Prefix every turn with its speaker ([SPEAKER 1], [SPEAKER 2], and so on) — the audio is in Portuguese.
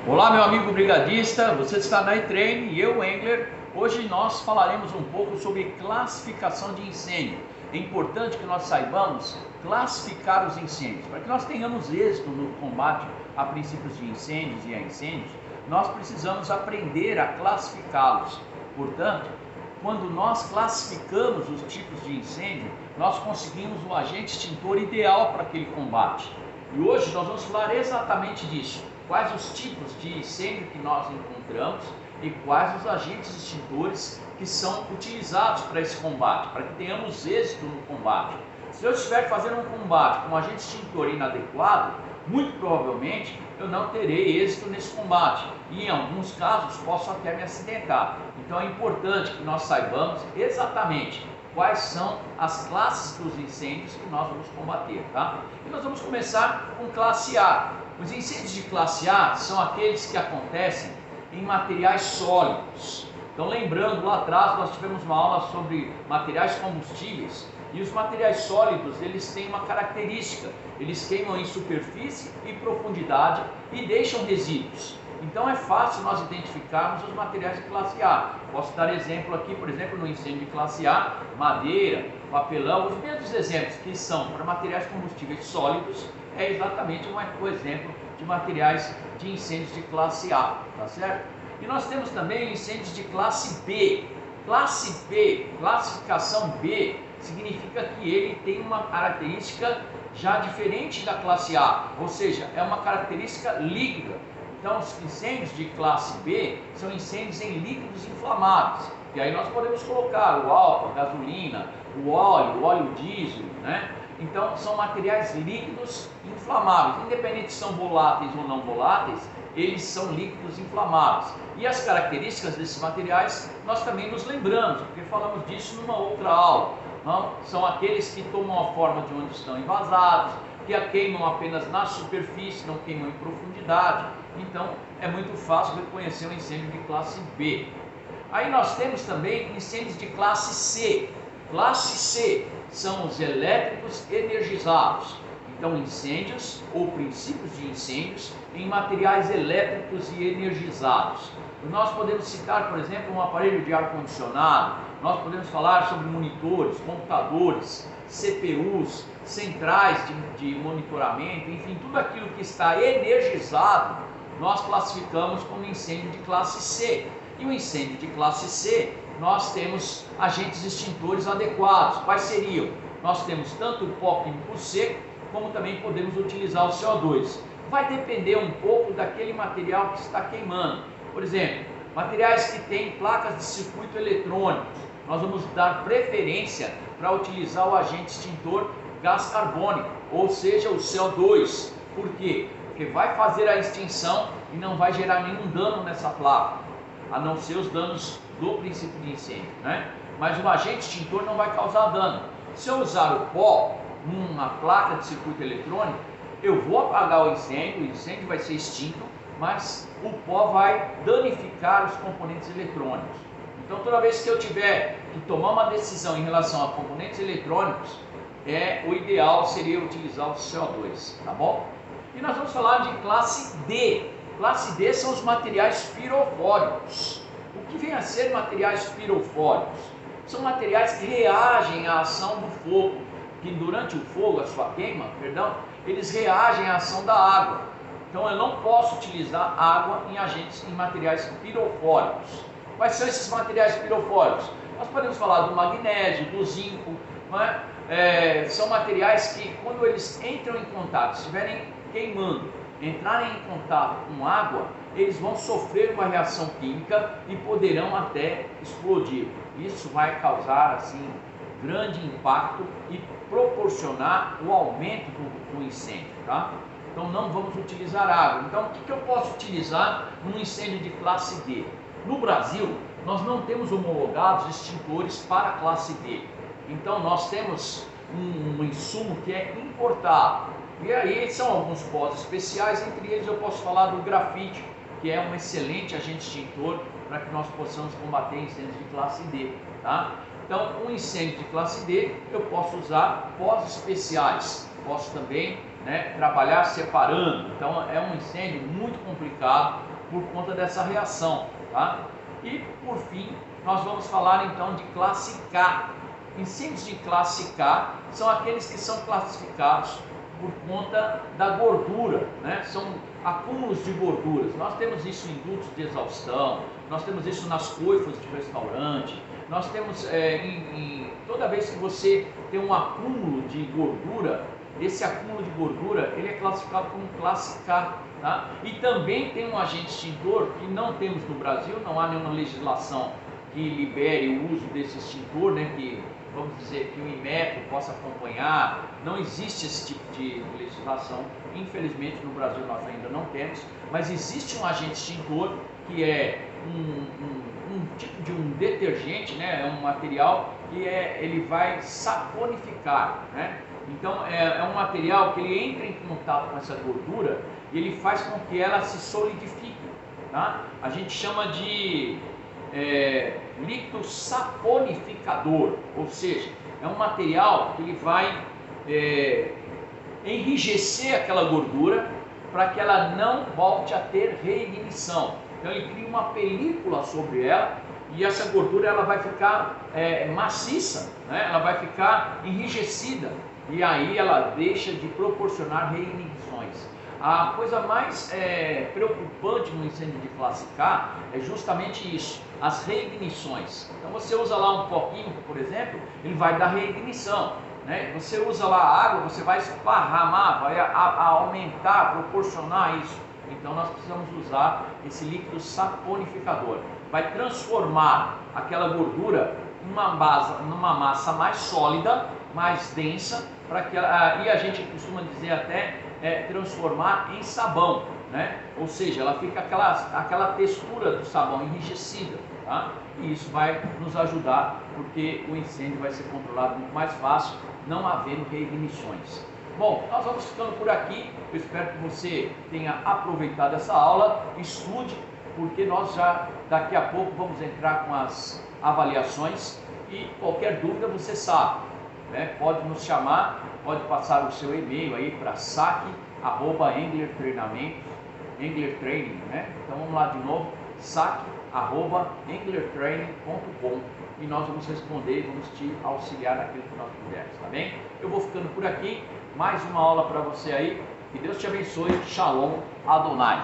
[SPEAKER 1] Olá, meu amigo brigadista, você está na iTrain e eu, Engler. Hoje nós falaremos um pouco sobre classificação de incêndio. É importante que nós saibamos classificar os incêndios. Para que nós tenhamos êxito no combate a princípios de incêndios e a incêndios, nós precisamos aprender a classificá-los. Portanto, quando nós classificamos os tipos de incêndio, nós conseguimos o agente extintor ideal para aquele combate. E hoje nós vamos falar exatamente disso. Quais os tipos de incêndio que nós encontramos e quais os agentes extintores que são utilizados para esse combate, para que tenhamos êxito no combate. Se eu estiver fazendo um combate com um agente extintor inadequado, muito provavelmente eu não terei êxito nesse combate e em alguns casos posso até me acidentar. Então é importante que nós saibamos exatamente quais são as classes dos incêndios que nós vamos combater, tá? E nós vamos começar com classe A. Os incêndios de classe A são aqueles que acontecem em materiais sólidos. Então, lembrando, lá atrás nós tivemos uma aula sobre materiais combustíveis e os materiais sólidos, eles têm uma característica, eles queimam em superfície e profundidade e deixam resíduos. Então é fácil nós identificarmos os materiais de classe A. Posso dar exemplo aqui, por exemplo, no incêndio de classe A, madeira, papelão, os mesmos exemplos que são para materiais combustíveis sólidos, é exatamente um exemplo de materiais de incêndios de classe A, tá certo? E nós temos também incêndios de classe B. Classe B, classificação B, significa que ele tem uma característica já diferente da classe A, ou seja, é uma característica líquida. Então, os incêndios de classe B são incêndios em líquidos inflamáveis. E aí nós podemos colocar o álcool, a gasolina, o óleo diesel, né? Então, são materiais líquidos inflamáveis. Independente se são voláteis ou não voláteis, eles são líquidos inflamáveis. E as características desses materiais nós também nos lembramos, porque falamos disso numa outra aula. Não? São aqueles que tomam a forma de onde estão envasados, que a queimam apenas na superfície, não queimam em profundidade. Então, é muito fácil reconhecer um incêndio de classe B. Aí nós temos também incêndios de classe C. Classe C são os elétricos energizados. Então, incêndios ou princípios de incêndios em materiais elétricos e energizados. Nós podemos citar, por exemplo, um aparelho de ar-condicionado, nós podemos falar sobre monitores, computadores, CPUs, centrais de monitoramento, enfim, tudo aquilo que está energizado, nós classificamos como incêndio de classe C. E o incêndio de classe C, nós temos agentes extintores adequados. Quais seriam? Nós temos tanto o pó químico seco, como também podemos utilizar o CO2. Vai depender um pouco daquele material que está queimando. Por exemplo, materiais que têm placas de circuito eletrônico, nós vamos dar preferência para utilizar o agente extintor gás carbônico, ou seja, o CO2. Por quê? Porque vai fazer a extinção e não vai gerar nenhum dano nessa placa, a não ser os danos do princípio de incêndio, né? Mas o agente extintor não vai causar dano. Se eu usar o pó numa placa de circuito eletrônico, eu vou apagar o incêndio vai ser extinto, mas o pó vai danificar os componentes eletrônicos. Então, toda vez que eu tiver que tomar uma decisão em relação a componentes eletrônicos, o ideal seria utilizar o CO2, tá bom? E nós vamos falar de classe D. Classe D são os materiais pirofóricos. O que vem a ser materiais pirofóricos? São materiais que reagem à ação do fogo, que durante o fogo, a sua queima, eles reagem à ação da água. Então eu não posso utilizar água em materiais pirofóricos. Quais são esses materiais pirofóricos? Nós podemos falar do magnésio, do zinco, não é? São materiais que, quando eles entram em contato, estiverem queimando, entrarem em contato com água, eles vão sofrer uma reação química e poderão até explodir. Isso vai causar assim grande impacto e proporcionar o aumento do incêndio, tá? Então não vamos utilizar água. Então o que eu posso utilizar num incêndio de classe D? No Brasil, nós não temos homologados extintores para a classe D. Então nós temos um insumo que é importado. E aí são alguns pós especiais, entre eles eu posso falar do grafite, que é um excelente agente extintor para que nós possamos combater incêndios de classe D, tá? Então, um incêndio de classe D, eu posso usar pós especiais, posso também trabalhar separando. Então é um incêndio muito complicado, por conta dessa reação, tá? E por fim, nós vamos falar então de classe K. Incêndios de classe K são aqueles que são classificados por conta da gordura, né? São acúmulos de gorduras. Nós temos isso em dutos de exaustão, nós temos isso nas coifas de restaurante, nós temos toda vez que você tem um acúmulo de gordura, esse acúmulo de gordura ele é classificado como classe K. Tá? E também tem um agente extintor que não temos no Brasil, não há nenhuma legislação que libere o uso desse extintor, né? Que vamos dizer que o Inmetro possa acompanhar, não existe esse tipo de legislação, infelizmente no Brasil nós ainda não temos, mas existe um agente extintor que é um tipo de um detergente, né? É um material que ele vai saponificar, né? Então é um material que ele entra em contato com essa gordura e ele faz com que ela se solidifique, tá? A gente chama de líquido saponificador, ou seja, é um material que ele vai enrijecer aquela gordura para que ela não volte a ter reignição. Então ele cria uma película sobre ela e essa gordura ela vai ficar maciça, né? Ela vai ficar enrijecida e aí ela deixa de proporcionar reignições. A coisa mais preocupante no incêndio de classe K é justamente isso, as reignições. Então você usa lá um pouquinho, por exemplo, ele vai dar reignição, né? Você usa lá a água, você vai esparramar, vai aumentar, proporcionar isso. Então nós precisamos usar esse líquido saponificador. Vai transformar aquela gordura numa massa mais sólida, mais densa, para que e a gente costuma dizer até transformar em sabão, né? Ou seja, ela fica aquela textura do sabão enrijecida, tá? E isso vai nos ajudar porque o incêndio vai ser controlado muito mais fácil, não havendo reignições. Bom, nós vamos ficando por aqui. Eu espero que você tenha aproveitado essa aula, estude, porque nós já daqui a pouco vamos entrar com as avaliações e qualquer dúvida você sabe, né? Pode nos chamar, pode passar o seu e-mail aí para saque@englertraining, né? Então vamos lá de novo, saque@englertraining.com e nós vamos responder, vamos te auxiliar naquilo que nós pudermos, tá bem? Eu vou ficando por aqui, mais uma aula para você aí, que Deus te abençoe, Shalom Adonai.